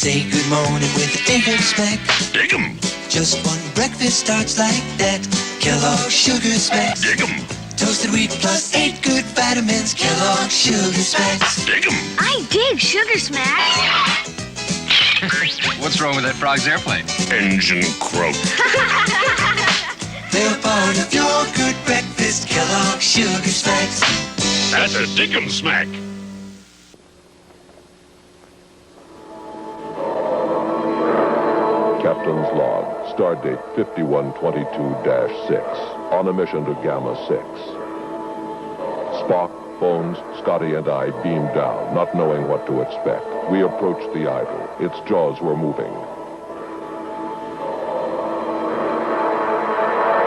say good morning with a dig 'em smack. Dig 'em. Just one breakfast starts like that. Kellogg's Sugar Smacks. Dig 'em. Toasted wheat plus 8 good vitamins. Kellogg's Sugar Smacks. Dig 'em. I dig Sugar Smacks. What's wrong with that frog's airplane? Engine croak. They're part of your good breakfast. Kellogg's Sugar Smacks. That's a dig 'em smack. Captain's log, stardate 5122-6, on a mission to Gamma 6. Spock, Bones, Scotty, and I beamed down, not knowing what to expect. We approached the idol. Its jaws were moving.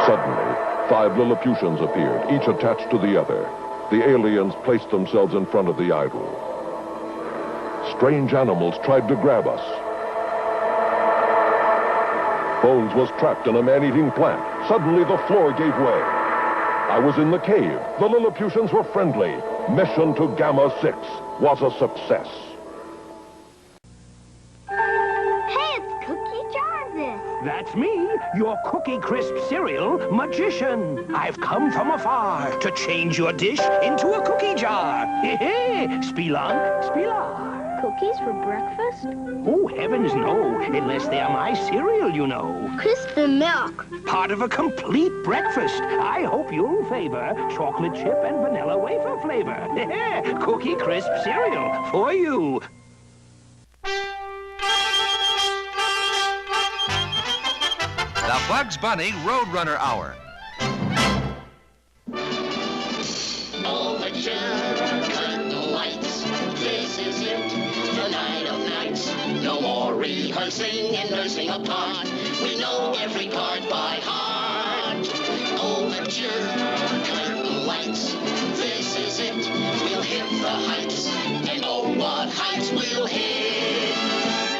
Suddenly, 5 Lilliputians appeared, each attached to the other. The aliens placed themselves in front of the idol. Strange animals tried to grab us. Bones was trapped in a man-eating plant. Suddenly, the floor gave way. I was in the cave. The Lilliputians were friendly. Mission to Gamma 6 was a success. Hey, it's Cookie Jarvis. That's me, your Cookie Crisp cereal magician. I've come from afar to change your dish into a cookie jar. Heh, Spelunk, Spelar. Cookies for breakfast? Oh, heavens no, unless they are my cereal, you know. Crisp and milk. Part of a complete breakfast. I hope you'll favor chocolate chip and vanilla wafer flavor. Heh, Cookie Crisp cereal for you. The Bugs Bunny Roadrunner Hour. Overture, cut the lights. This is it, the night of nights. No more rehearsing and nursing a part. We know every part by heart. Overture, cut the lights. This is it, we'll hit the heights. And oh, what heights we'll hit.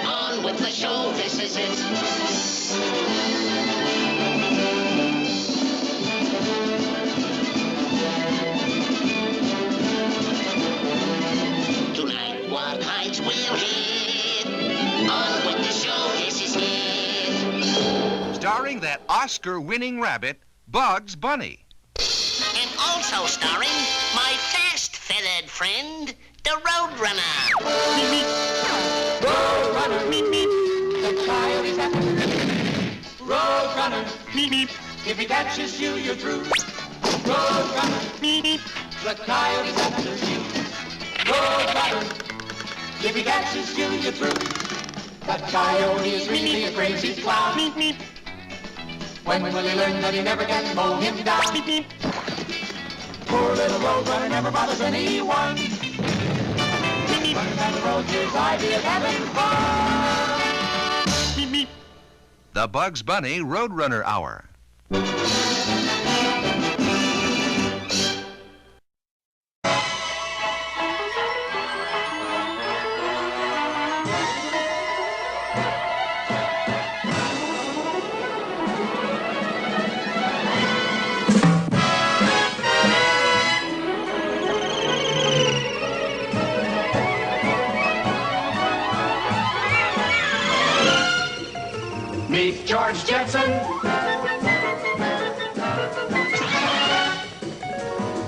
On with the show, this is it. Tonight, what heights we'll hit. On with the show, this is it. Starring that Oscar-winning rabbit, Bugs Bunny. And also starring my fast-feathered friend, the Roadrunner. Roadrunner, meep, meep, the coyote's after you. Roadrunner, meep, meep, if he catches you, you're through. Roadrunner, meep, meep, the coyote's after you. Roadrunner, if he catches you, you're through. That coyote is really a crazy clown. Meep, meep. When will he learn that he never can mow him down? Meep, meep. Poor little Roadrunner never bothers anyone. Running down the road, his idea of having fun. Meep, meep. The Bugs Bunny Roadrunner Hour. Meet George Jetson.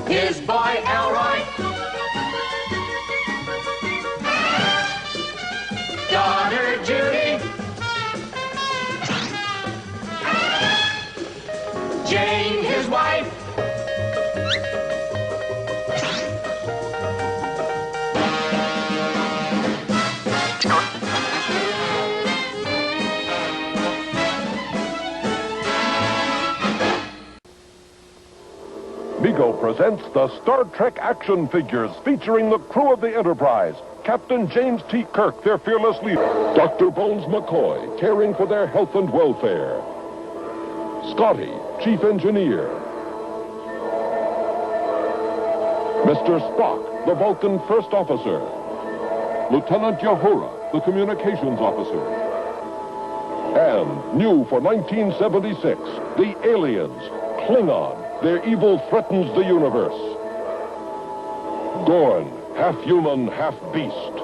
His boy Elroy. Daughter Judy. Jane, his wife. Mego presents the Star Trek action figures featuring the crew of the Enterprise. Captain James T. Kirk, their fearless leader. Dr. Bones McCoy, caring for their health and welfare. Scotty, chief engineer. Mr. Spock, the Vulcan first officer. Lieutenant Uhura, the communications officer. And, new for 1976, the aliens, Klingon. Their evil threatens the universe. Gorn, half human, half beast.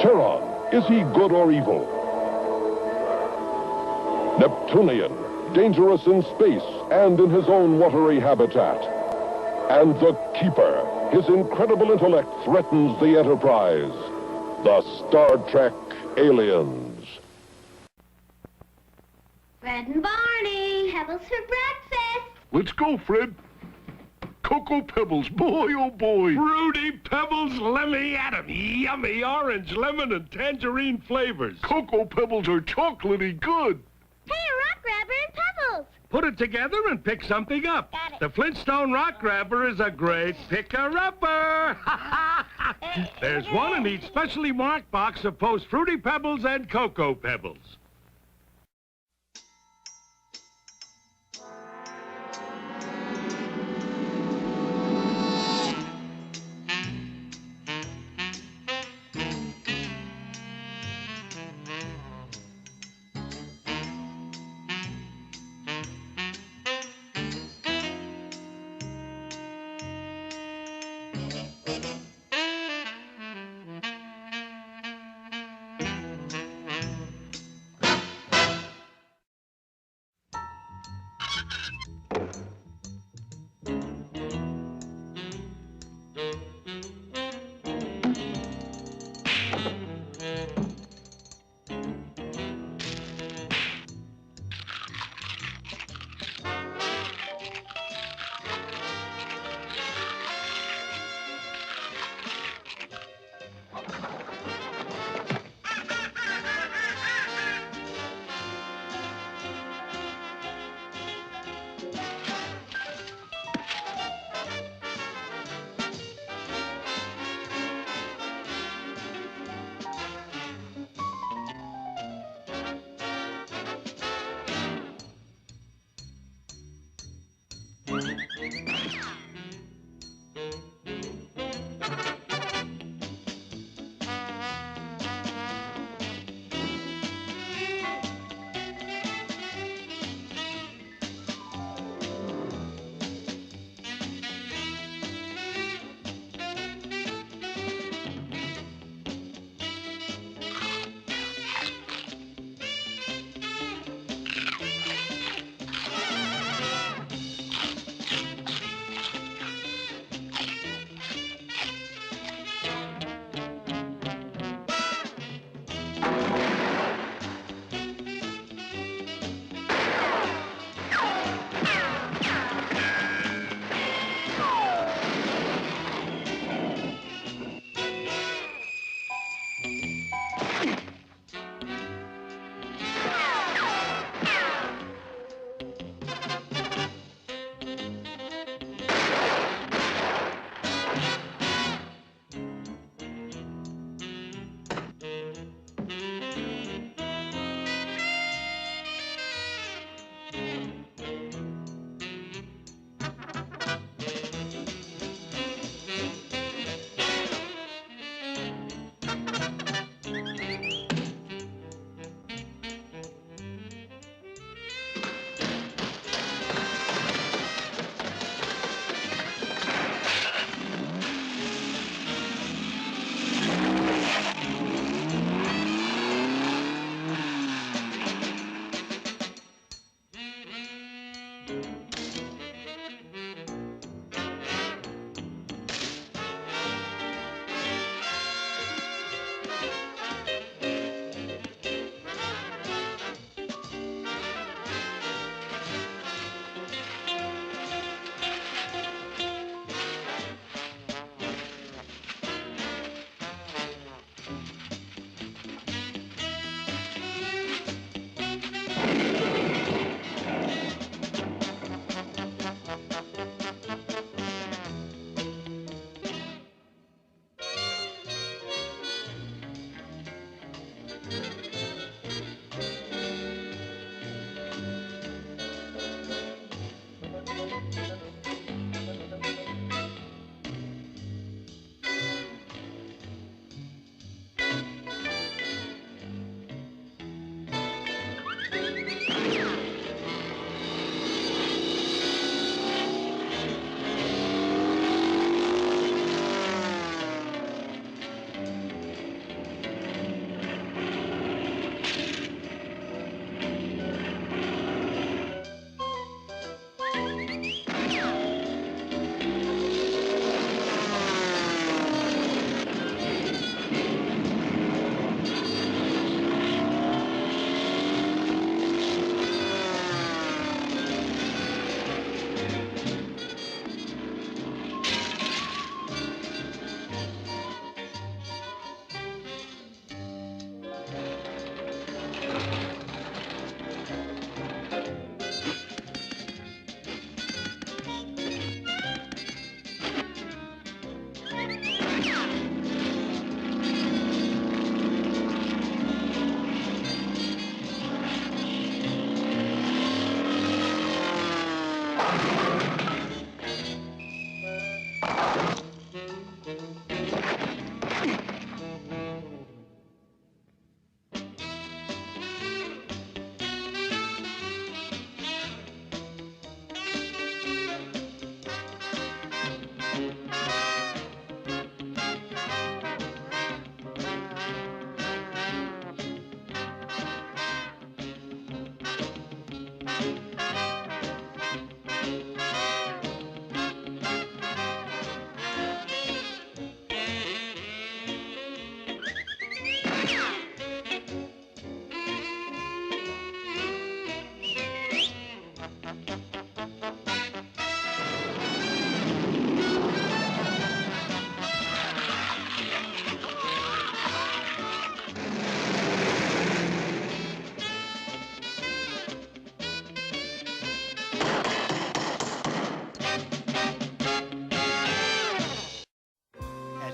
Chiron, Is he good or evil? Neptunian, dangerous in space and in his own watery habitat. And the Keeper, his incredible intellect threatens the Enterprise. The Star Trek Aliens. Fred and Barney, pebbles for breakfast. Let's go, Fred. Cocoa Pebbles, boy, oh boy. Fruity Pebbles, let me at 'em. Yummy orange, lemon, and tangerine flavors. Cocoa Pebbles are chocolatey good. Hey, a rock grabber and pebbles. Put it together and pick something up. Got it. The Flintstone Rock Grabber is a great picker-upper. There's one in each specially marked box of Post Fruity Pebbles and Cocoa Pebbles.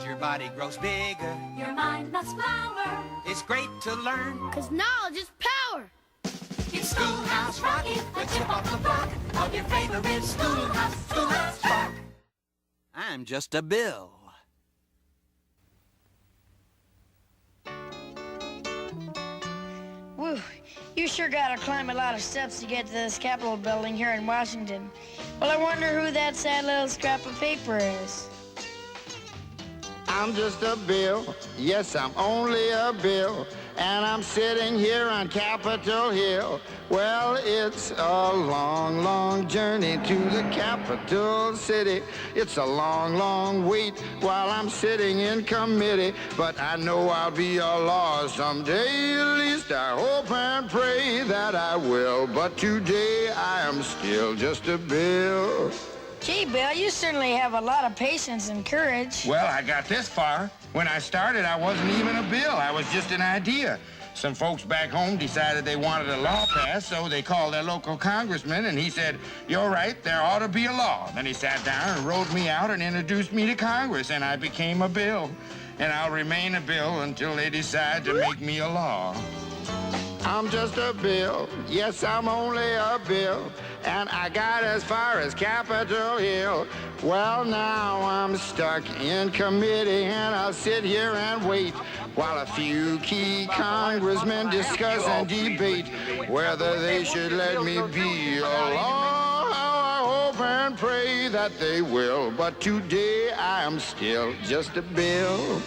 Your body grows bigger, Your mind must flower, it's great to learn. 'cause knowledge is power. It's Schoolhouse rocking, a chip off the block of your favorite Schoolhouse, Schoolhouse Rock. I'm just a bill. Whew, you sure gotta climb a lot of steps to get to this Capitol building here in Washington. Well, I wonder who that sad little scrap of paper is. I'm just a bill, yes, I'm only a bill, and I'm sitting here on Capitol Hill. Well, it's a long, long journey to the capital city. It's a long, long wait while I'm sitting in committee, but I know I'll be a law someday. At least I hope and pray that I will, but today I am still just a bill. Gee, Bill, you certainly have a lot of patience and courage. Well, I got this far. When I started, I wasn't even a bill. I was just an idea. Some folks back home decided they wanted a law passed, so they called their local congressman, and he said, "You're right, there ought to be a law." Then he sat down and wrote me out and introduced me to Congress, and I became a bill. And I'll remain a bill until they decide to make me a law. I'm just a bill, yes, I'm only a bill, and I got as far as Capitol Hill. Well, now I'm stuck in committee, and I'll sit here and wait while a few key congressmen discuss and debate whether they should let me be a law. I hope and pray that they will, but today I am still just a bill.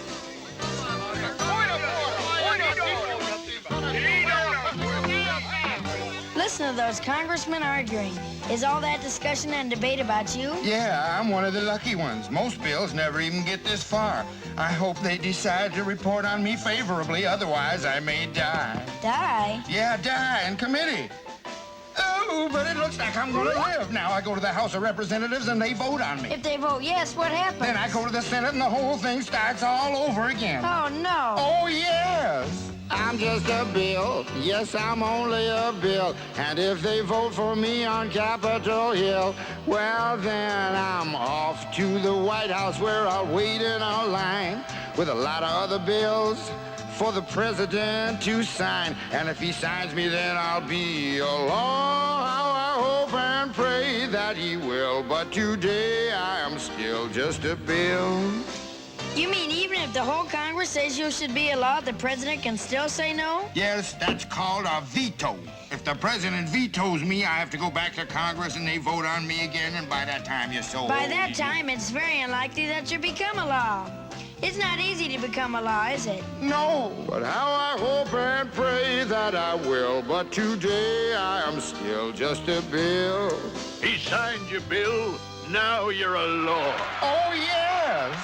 Listen to those congressmen arguing. Is all that discussion and debate about you? Yeah, I'm one of the lucky ones. Most bills never even get this far. I hope they decide to report on me favorably, otherwise I may die. Die? Yeah, die in committee. Oh, but it looks like I'm gonna live. Now I go to the House of Representatives and they vote on me. If they vote yes, what happens? Then I go to the Senate and the whole thing starts all over again. Oh, no. Oh, yes. I'm just a bill. Yes, I'm only a bill. And if they vote for me on Capitol Hill, well, then I'm off to the White House where I'll wait in a line with a lot of other bills for the president to sign. And if he signs me, then I'll be a law. How I hope and pray that he will. But today I am still just a bill. You mean even if the whole Congress says you should be a law, the president can still say no? Yes, that's called a veto. If the president vetoes me, I have to go back to Congress and they vote on me again, and by that time you're so By old. that time, it's very unlikely that you become a law. It's not easy to become a law, is it? No, but how I hope and pray that I will. But today I am still just a bill. He signed your bill. Now you're a law. Oh, yes.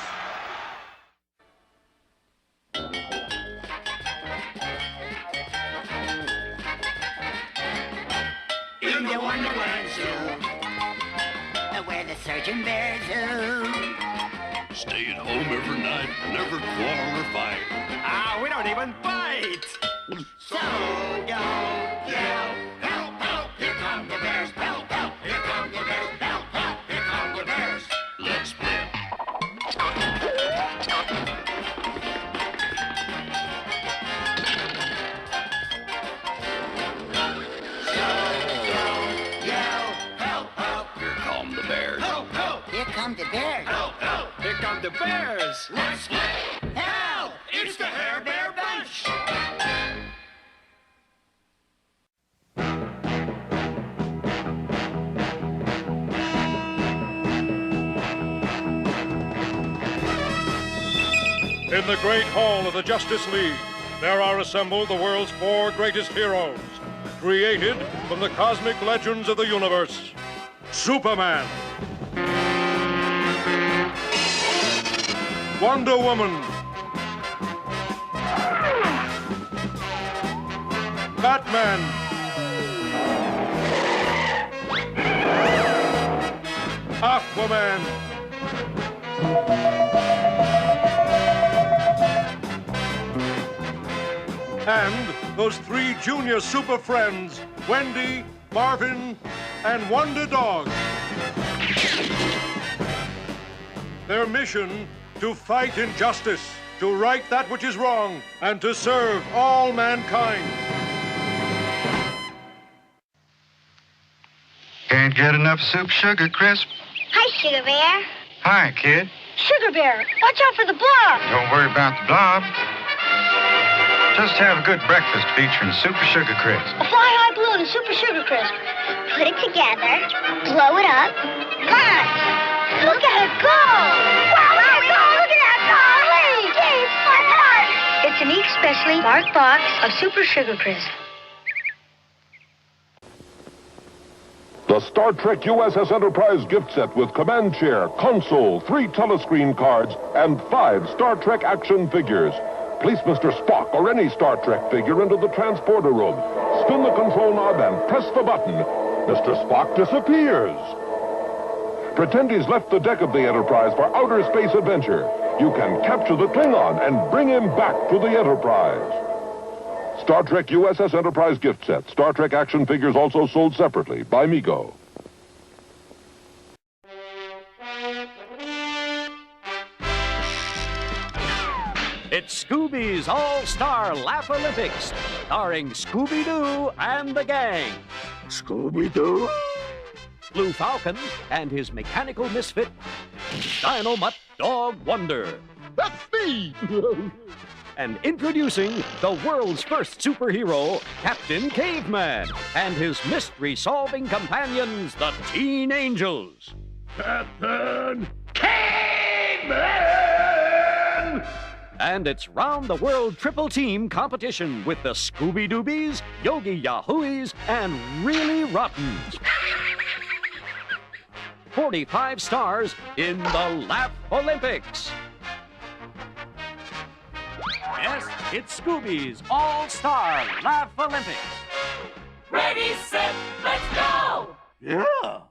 In the Wonderland Zoo, where the surgeon bears zoo. Stay at home every night, never quarrel or fight. Ah, we don't even fight! So don't yell, help, help, here come the bears, help, help, here come the bears, help, help, here come the bears. Let's play. So don't yell, help, help, here come the bears. Help, help! Here come the bears! Let's get help! It's the Hair Bear Bunch! In the great hall of the Justice League, there are assembled the world's 4 greatest heroes, created from the cosmic legends of the universe. Superman, Wonder Woman, Batman, Aquaman, and those 3 junior super friends, Wendy, Marvin, and Wonder Dog. Their mission, to fight injustice, to right that which is wrong, and to serve all mankind. Can't get enough soup sugar, Crisp. Hi, Sugar Bear. Hi, kid. Sugar Bear, watch out for the blob. Don't worry about the blob. Just have a good breakfast featuring Super Sugar Crisp. A fly high balloon and Super Sugar Crisp. Put it together, blow it up, punch. Look at it go! Wow, there it goes! Look at that golly! Dayz, fun part! It's a neat, specially marked box of Super Sugar Crisp. The Star Trek USS Enterprise gift set with command chair, console, 3 telescreen cards, and 5 Star Trek action figures. Place Mr. Spock or any Star Trek figure into the transporter room. Spin the control knob and press the button. Mr. Spock disappears. Pretend he's left the deck of the Enterprise for outer space adventure. You can capture the Klingon and bring him back to the Enterprise. Star Trek USS Enterprise gift set. Star Trek action figures also sold separately by Mego. It's Scooby's All-Star Laugh Olympics, starring Scooby-Doo and the gang. Scooby-Doo? Blue Falcon and his mechanical misfit, Dynamite Dog Wonder. That's me! And introducing the world's first superhero, Captain Caveman, and his mystery-solving companions, the Teen Angels. Captain Caveman! And it's round-the-world triple team competition with the Scooby-Doobies, Yogi Yahooies, and Really Rottens. 45 stars in the Laugh Olympics. Yes, it's Scooby's All-Star Laugh Olympics. Ready, set, let's go! Yeah.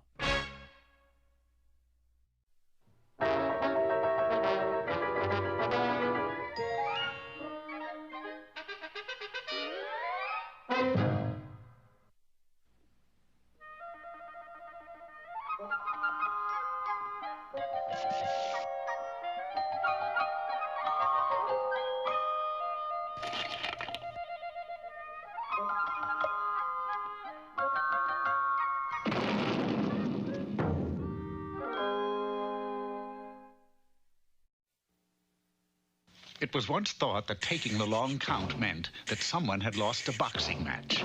It was once thought that taking the long count meant that someone had lost a boxing match.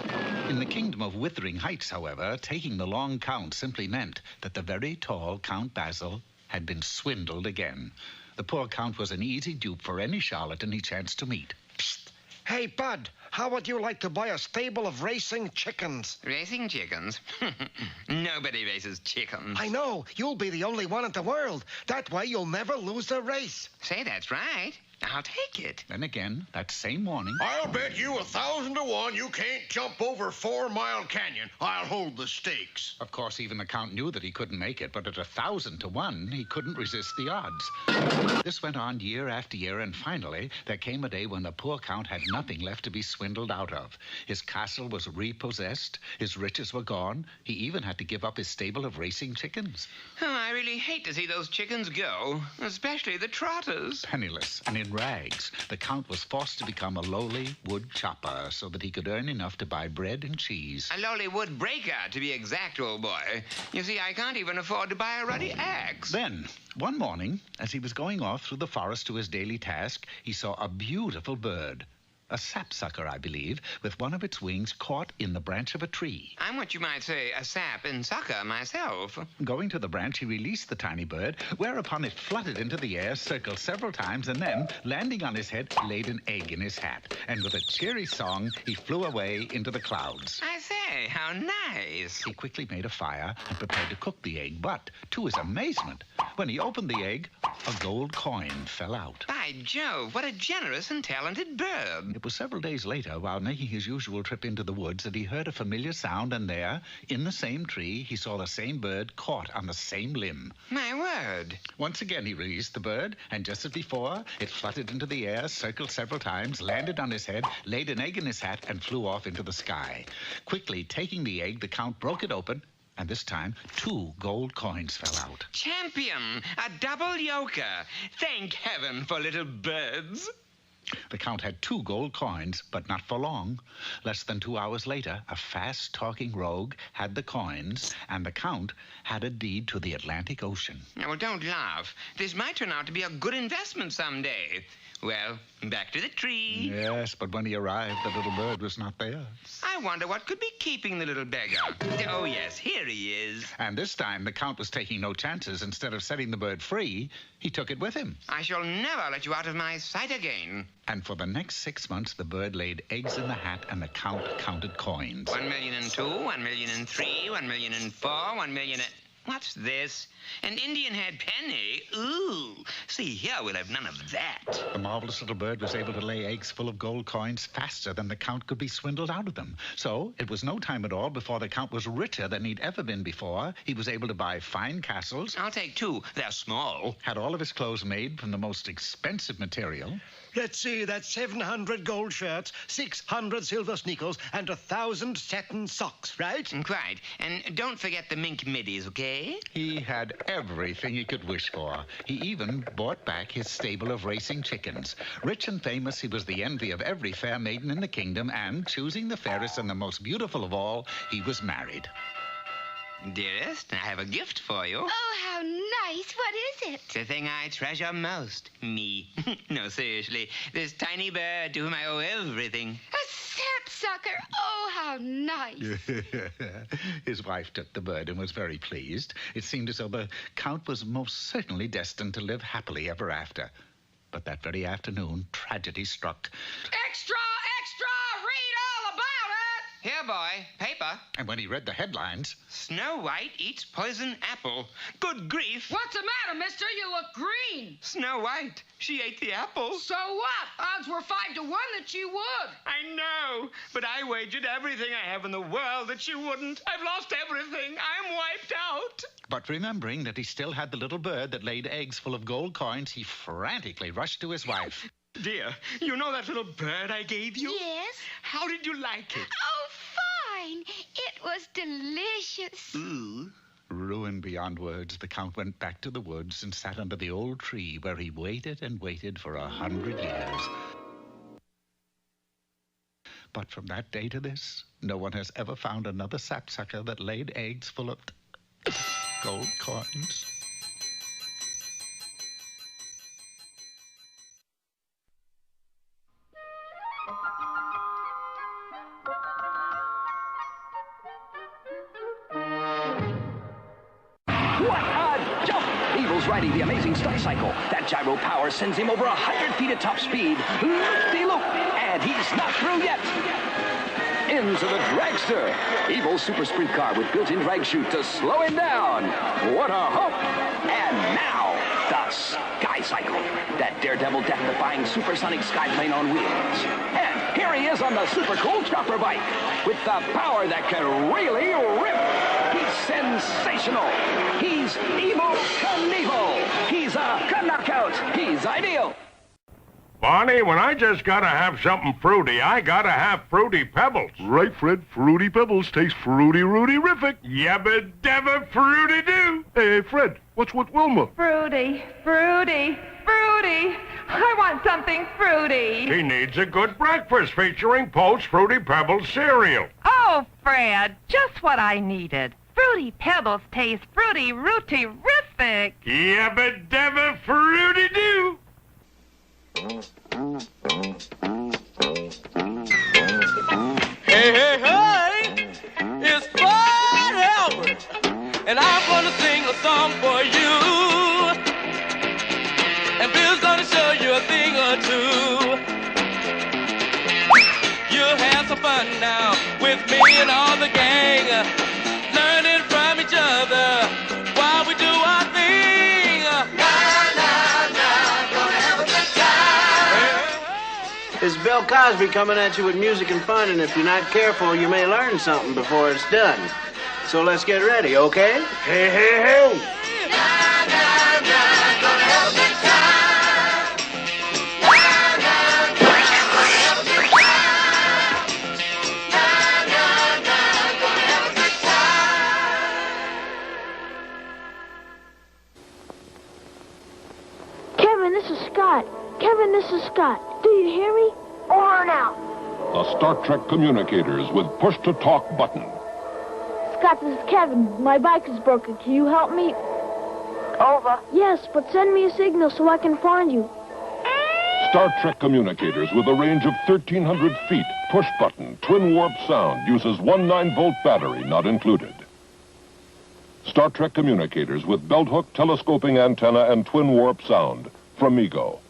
In the kingdom of Withering Heights, however, taking the long count simply meant that the very tall Count Basil had been swindled again. The poor Count was an easy dupe for any charlatan he chanced to meet. Psst. Hey, Bud, how would you like to buy a stable of racing chickens? Racing chickens? Nobody races chickens. I know. You'll be the only one in the world. That way you'll never lose a race. Say, that's right. I'll take it. Then again, that same morning... I'll bet you 1,000 to 1 you can't jump over 4 Mile Canyon. I'll hold the stakes. Of course, even the Count knew that he couldn't make it, but at 1,000 to 1, he couldn't resist the odds. This went on year after year, and finally, there came a day when the poor Count had nothing left to be swindled out of. His castle was repossessed, his riches were gone, he even had to give up his stable of racing chickens. Oh, I really hate to see those chickens go, especially the trotters. Penniless and in and rags, the Count was forced to become a lowly wood chopper so that he could earn enough to buy bread and cheese. A lowly wood breaker, to be exact, old boy. You see, I can't even afford to buy a ruddy axe. Then, one morning, as he was going off through the forest to his daily task, he saw a beautiful bird. A sapsucker, I believe, with one of its wings caught in the branch of a tree. I'm what you might say a sap and sucker myself. Going to the branch, he released the tiny bird, whereupon it fluttered into the air, circled several times, and then, landing on his head, laid an egg in his hat. And with a cheery song, he flew away into the clouds. I say, how nice. He quickly made a fire and prepared to cook the egg, but, to his amazement, when he opened the egg, a gold coin fell out. By Jove, what a generous and talented bird. It was several days later, while making his usual trip into the woods, that he heard a familiar sound, and there, in the same tree, he saw the same bird caught on the same limb. My word. Once again, he released the bird, and just as before, it fluttered into the air, circled several times, landed on his head, laid an egg in his hat, and flew off into the sky. Quickly taking the egg, the Count broke it open, and this time, 2 gold coins fell out. Champion! A double yoker! Thank heaven for little birds! The Count had 2 gold coins, but not for long. Less than 2 hours later, a fast-talking rogue had the coins, and the Count had a deed to the Atlantic Ocean. Now, don't laugh. This might turn out to be a good investment someday. Well, back to the tree. Yes, but when he arrived, the little bird was not there. I wonder what could be keeping the little beggar. Oh, yes, here he is. And this time, the Count was taking no chances. Instead of setting the bird free, he took it with him. I shall never let you out of my sight again. And for the next 6 months, the bird laid eggs in the hat, and the Count counted coins. 1,000,002, 1,000,003, 1,000,004, 1,000,000... What's this? An Indian head penny? Ooh. See, here we'll have none of that. The marvelous little bird was able to lay eggs full of gold coins faster than the Count could be swindled out of them. So it was no time at all before the Count was richer than he'd ever been before. He was able to buy fine castles. I'll take 2. They're small. Had all of his clothes made from the most expensive material. Let's see, that's 700 gold shirts, 600 silver sneakers, and 1,000 satin socks, right? Quite. And don't forget the mink middies, okay? He had everything he could wish for. He even bought back his stable of racing chickens. Rich and famous, he was the envy of every fair maiden in the kingdom, and, choosing the fairest and the most beautiful of all, he was married. Dearest, I have a gift for you. Oh, how nice. What is it? It's the thing I treasure most. Me. No, seriously. This tiny bird to whom I owe everything. A sapsucker. Oh, how nice. His wife took the bird and was very pleased. It seemed as though the Count was most certainly destined to live happily ever after. But that very afternoon, tragedy struck. Extra, extra! Read all about it! Here, boy. Paper. And when he read the headlines... Snow White eats poison apple. Good grief. What's the matter, mister? You look green. Snow White. She ate the apple. So what? Odds were 5 to 1 that she would. I know, but I wagered everything I have in the world that she wouldn't. I've lost everything. I'm wiped out. But remembering that he still had the little bird that laid eggs full of gold coins, he frantically rushed to his wife. Dear, you know that little bird I gave you? Yes. How did you like it? Oh, fine. It was delicious. Ooh. Ruined beyond words, the Count went back to the woods and sat under the old tree where he waited and waited for 100 years. But from that day to this, no one has ever found another sapsucker that laid eggs full of gold coins. What a jump! Evil's riding the amazing stunt cycle. That gyro power sends him over 100 feet at top speed. Loop-de-loop! And he's not through yet! Into the dragster. Evil's super sprint car with built-in drag chute to slow him down. What a hope! And now, the Sky Cycle. That daredevil death-defying supersonic skyplane on wheels. And here he is on the super cool chopper bike with the power that can really rip. He's sensational. He's Evel Knievel. He's a knockout. He's ideal. Barney, when I just gotta have something fruity, I gotta have Fruity Pebbles. Right, Fred. Fruity Pebbles taste fruity-rooty-rific. Yabba dabba fruity-doo. Hey, Fred, what's with Wilma? Fruity, fruity, fruity. Fruity. I want something fruity. He needs a good breakfast featuring Post Fruity Pebbles cereal. Oh, Fred, just what I needed. Fruity Pebbles taste fruity rooty-rific. Yabba dabba fruity doo. Hey, hey, hey! It's Fred Albert, and I'm gonna sing a song for you. And Bill's gonna show you a thing or two. You'll have some fun now with me and all the gang, learning from each other while we do our thing. Gonna have a good time. It's Bill Cosby coming at you with music and fun, and if you're not careful, you may learn something before it's done. So let's get ready, okay? Hey, hey, hey! Gonna have a good time. Kevin, this is Scott. Kevin, this is Scott. Do you hear me? Over and out. The Star Trek communicators with push-to-talk button. Scott, this is Kevin. My bike is broken. Can you help me? Over. Yes, but send me a signal so I can find you. Star Trek communicators with a range of 1,300 feet. Push button, twin warp sound, uses 1 9-volt battery, not included. Star Trek communicators with belt hook, telescoping antenna, and twin warp sound. From Mego.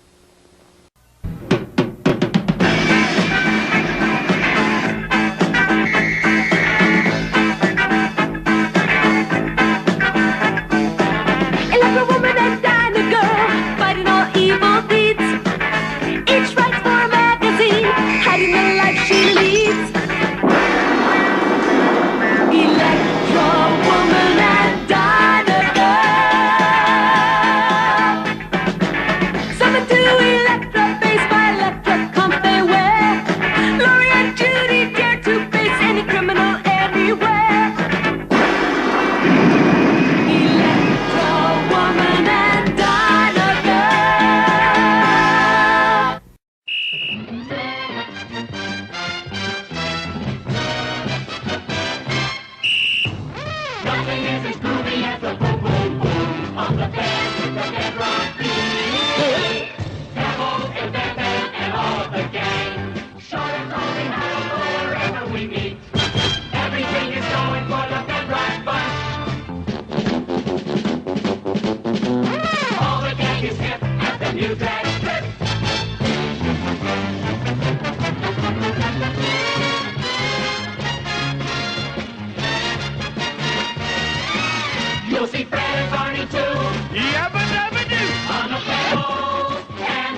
You'll see Fred and Barney too. Yabba dabba doo. On the Pebbles and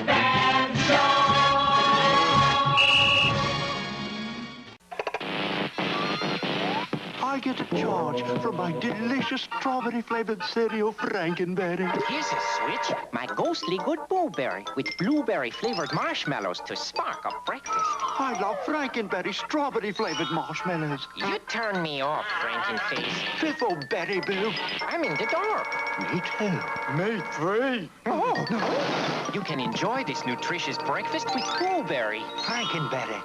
Bear Show. I get a charge from my delicious strawberry-flavored cereal, Frankenberry. Here's a switch. My ghostly good blueberry with blueberry-flavored marshmallows to spark up breakfast. I love Frankenberry strawberry-flavored marshmallows. You turn me off, Frankenface. Fiffle Berry Boo. I'm in the dark. Me too. Me three. Oh. You can enjoy this nutritious breakfast with blueberry. Frankenberry.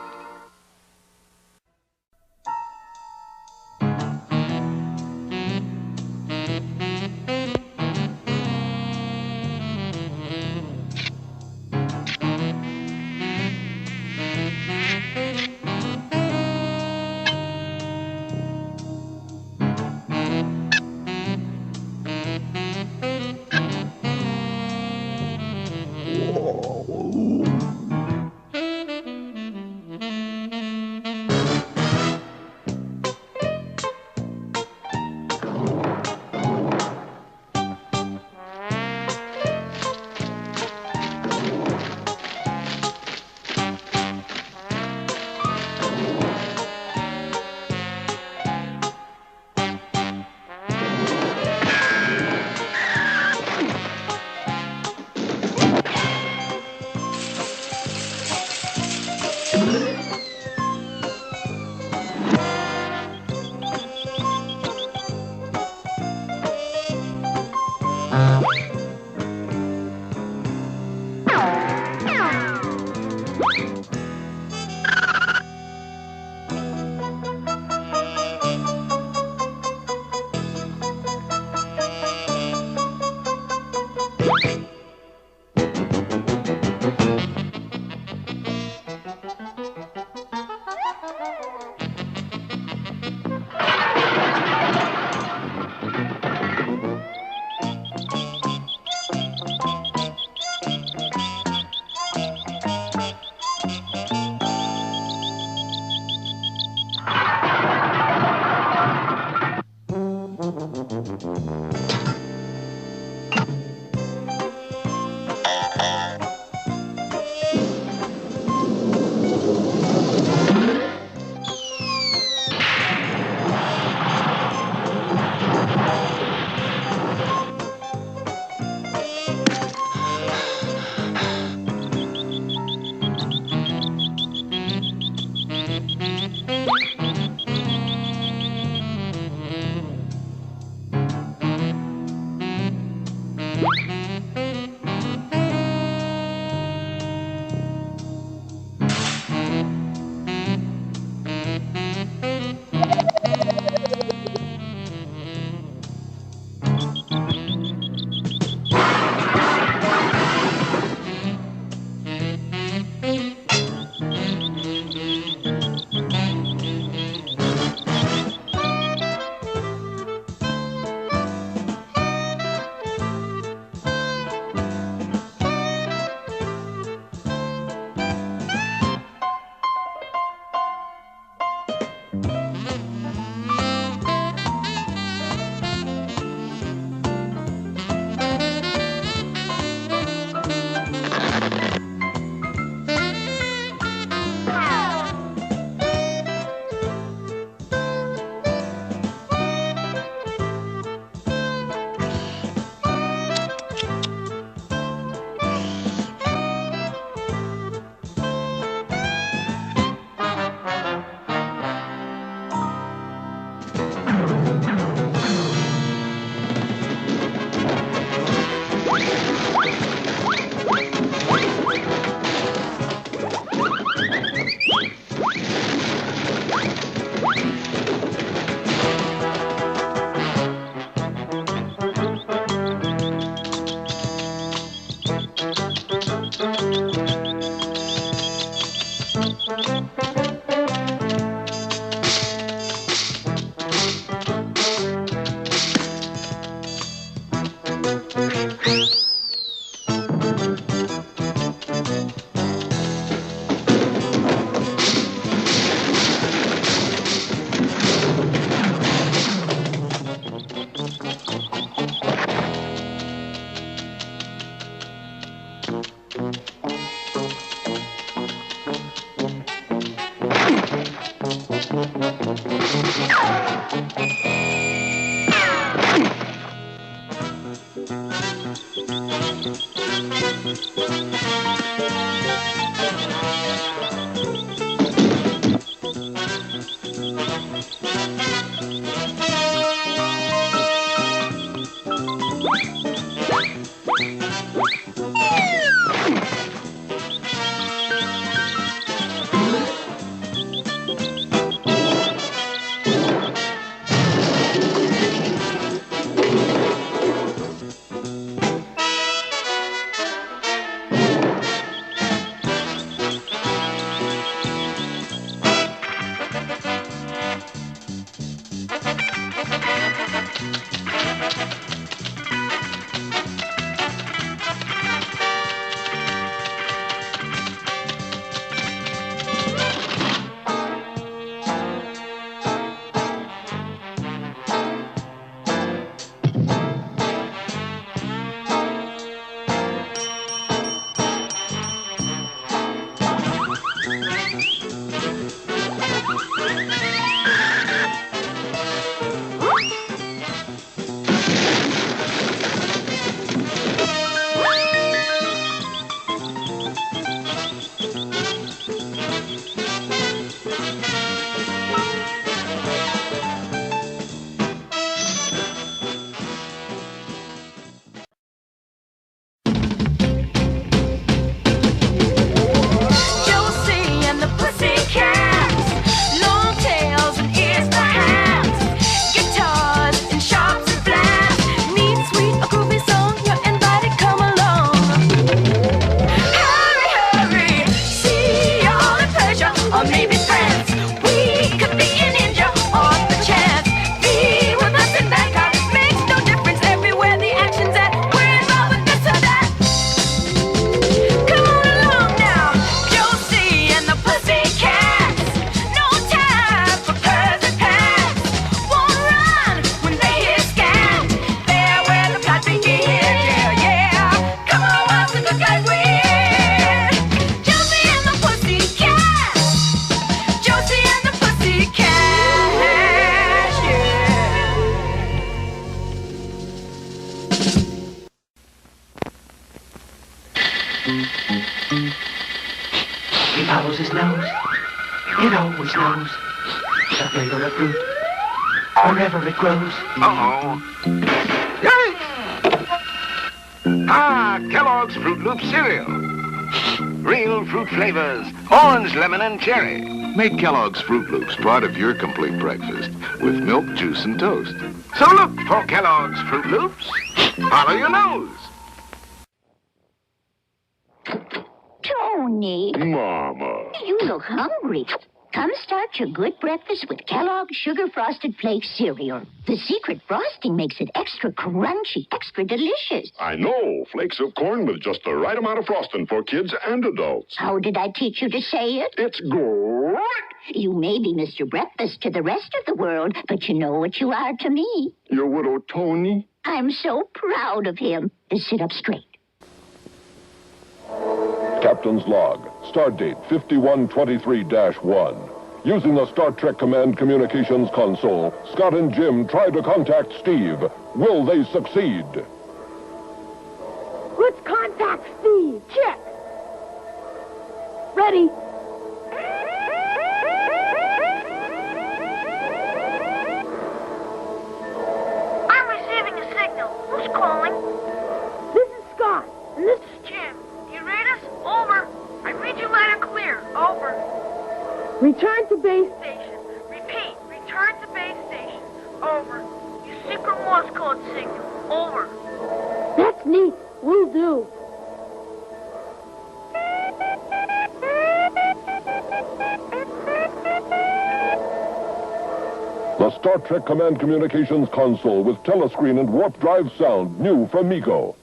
He follows his nose. It always knows the flavor of fruit wherever it grows. Uh-oh. Ah, Kellogg's Froot Loop cereal. Real fruit flavors, orange, lemon, and cherry. Make Kellogg's Froot Loops part of your complete breakfast with milk, juice, and toast. So look for Kellogg's Froot Loops. Follow your nose. Tony. Mama. You look hungry. Come start your good breakfast with Kellogg's Sugar Frosted Flakes cereal. The secret frosting makes it extra crunchy, extra delicious. I know. Flakes of corn with just the right amount of frosting for kids and adults. How did I teach you to say it? It's great. You may be Mr. Breakfast to the rest of the world, but you know what you are to me. Your widow, Tony. I'm so proud of him. Sit up straight. Captain's log. Stardate 5123-1. Using the Star Trek Command Communications console, Scott and Jim try to contact Steve. Will they succeed? Let's contact Steve. Check. Ready. I'm receiving a signal. Who's calling? This is Scott, and this is Jim. You read us? Over. I read you loud and clear. Over. Return to base Station. Repeat. Return to base station. Over. You secret Morse code signal. Over. That's neat. Will do. The Star Trek Command Communications console with telescreen and warp drive sound, new from Mego.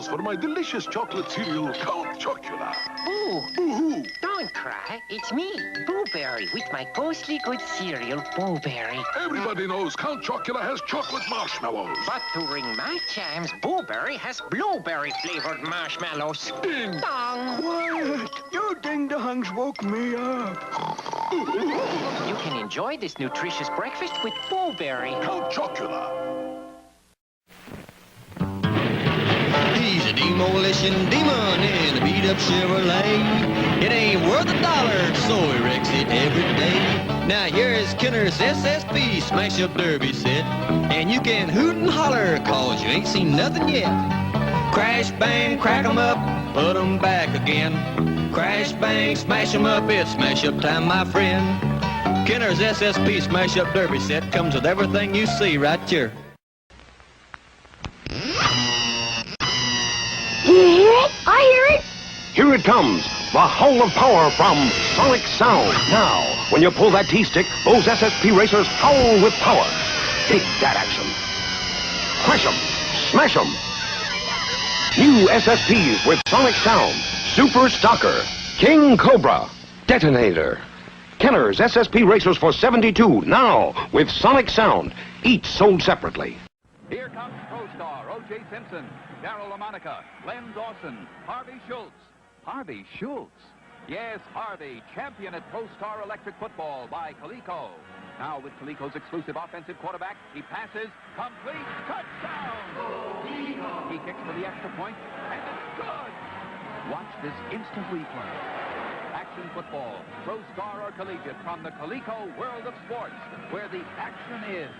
marshmallows for my delicious chocolate cereal, Count Chocula. Boo! Boo-hoo! Don't cry. It's me, Blueberry, with my ghostly good cereal, Blueberry. Everybody knows Count Chocula has chocolate marshmallows. But to ring my chimes, Blueberry has blueberry-flavored marshmallows. Ding! Dong! Quiet! Your ding-dongs woke me up. You can enjoy this nutritious breakfast with Blueberry. Count Chocula. He's a demolition demon in a beat-up Chevrolet. It ain't worth $1, so he wrecks it every day. Now here's Kenner's SSP smash-up derby set. And you can hoot and holler, cause you ain't seen nothing yet. Crash, bang, crack 'em up, put 'em back again. Crash, bang, smash 'em up, it's smash-up time, my friend. Kenner's SSP smash-up derby set comes with everything you see right here. Do you hear it? I hear it. Here it comes, the howl of power from Sonic Sound. Now, when you pull that T-stick, those SSP racers howl with power. Take that action. Crash 'em, smash 'em. New SSPs with Sonic Sound. Super Stalker, King Cobra, Detonator. Kenner's SSP racers for $72 now with Sonic Sound, each sold separately. Here comes Pro Star O.J. Simpson, Darryl LaMonica, Len Dawson, Harvey Schultz. Harvey Schultz? Yes, Harvey, champion at Pro Star Electric Football by Coleco. Now with Coleco's exclusive offensive quarterback, he passes, complete, touchdown! He kicks for the extra point, and it's good! Watch this instant replay. Action football, Pro Star or collegiate, from the Coleco world of sports, where the action is.